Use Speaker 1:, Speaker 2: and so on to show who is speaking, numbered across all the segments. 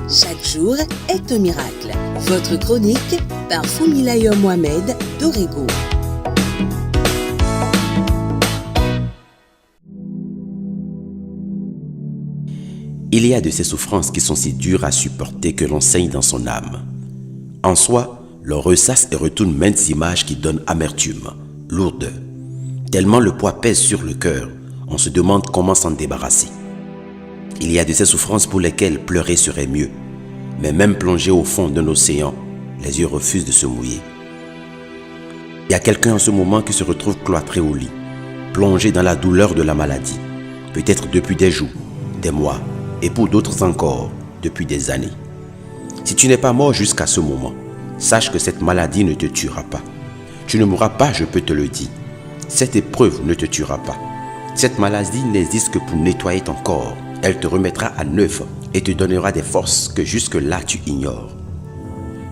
Speaker 1: Chaque jour est un miracle. Votre chronique par Foumilayo Mohamed d'Orego.
Speaker 2: Il y a de ces souffrances qui sont si dures à supporter que l'on saigne dans son âme. En soi, l'on ressasse et retourne maintes images qui donnent amertume, lourdeur. Tellement le poids pèse sur le cœur, on se demande comment s'en débarrasser. Il y a de ces souffrances pour lesquelles pleurer serait mieux. Mais même plongé au fond d'un océan, les yeux refusent de se mouiller. Il y a quelqu'un en ce moment qui se retrouve cloîtré au lit, plongé dans la douleur de la maladie, peut-être depuis des jours, des mois, et pour d'autres encore, depuis des années. Si tu n'es pas mort jusqu'à ce moment, sache que cette maladie ne te tuera pas. Tu ne mourras pas, je peux te le dire. Cette épreuve ne te tuera pas. Cette maladie n'existe que pour nettoyer ton corps. Elle te remettra à neuf et te donnera des forces que jusque-là tu ignores.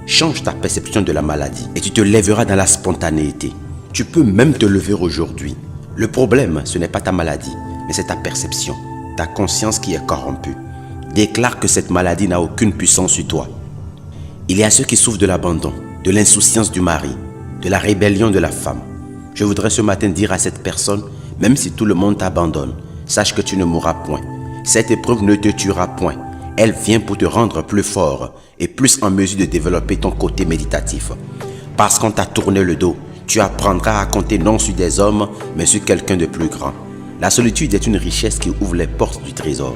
Speaker 2: Change ta perception de la maladie et tu te lèveras dans la spontanéité. Tu peux même te lever aujourd'hui. Le problème, ce n'est pas ta maladie, mais c'est ta perception, ta conscience qui est corrompue. Déclare que cette maladie n'a aucune puissance sur toi. Il y a ceux qui souffrent de l'abandon, de l'insouciance du mari, de la rébellion de la femme. Je voudrais ce matin dire à cette personne, même si tout le monde t'abandonne, sache que tu ne mourras point. Cette épreuve ne te tuera point. Elle vient pour te rendre plus fort et plus en mesure de développer ton côté méditatif. Parce qu'on t'a tourné le dos, tu apprendras à compter non sur des hommes, mais sur quelqu'un de plus grand. La solitude est une richesse qui ouvre les portes du trésor.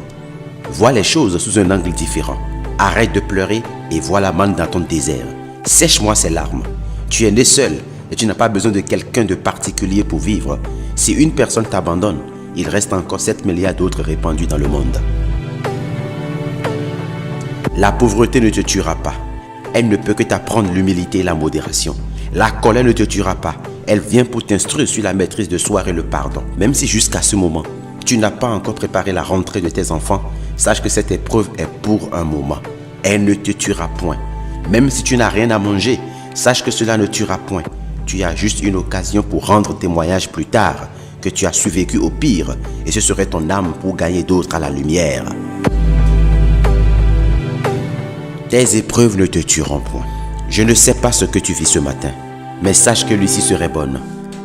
Speaker 2: Vois les choses sous un angle différent. Arrête de pleurer et vois la manne dans ton désert. Sèche-moi ces larmes. Tu es né seul et tu n'as pas besoin de quelqu'un de particulier pour vivre. Si une personne t'abandonne, il reste encore 7 milliards d'autres répandus dans le monde. La pauvreté ne te tuera pas. Elle ne peut que t'apprendre l'humilité et la modération. La colère ne te tuera pas. Elle vient pour t'instruire sur la maîtrise de soi et le pardon. Même si jusqu'à ce moment, tu n'as pas encore préparé la rentrée de tes enfants, sache que cette épreuve est pour un moment. Elle ne te tuera point. Même si tu n'as rien à manger, sache que cela ne tuera point. Tu as juste une occasion pour rendre témoignage plus tard que tu as survécu au pire et ce serait ton âme pour gagner d'autres à la lumière. Tes épreuves ne te tueront point. Je ne sais pas ce que tu vis ce matin, mais sache que l'issue serait bonne.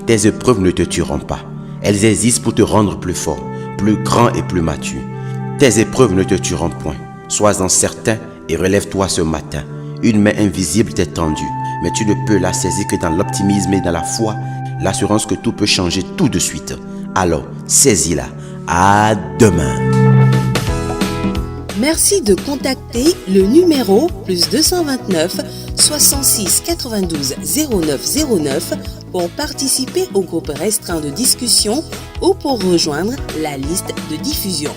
Speaker 2: Tes épreuves ne te tueront pas. Elles existent pour te rendre plus fort, plus grand et plus mature. Tes épreuves ne te tueront point. Sois-en certain et relève-toi ce matin. Une main invisible t'est tendue, mais tu ne peux la saisir que dans l'optimisme et dans la foi, l'assurance que tout peut changer tout de suite. Alors, saisis-la. À demain.
Speaker 1: Merci de contacter le numéro +229 66 92 09 09 pour participer au groupe restreint de discussion ou pour rejoindre la liste de diffusion.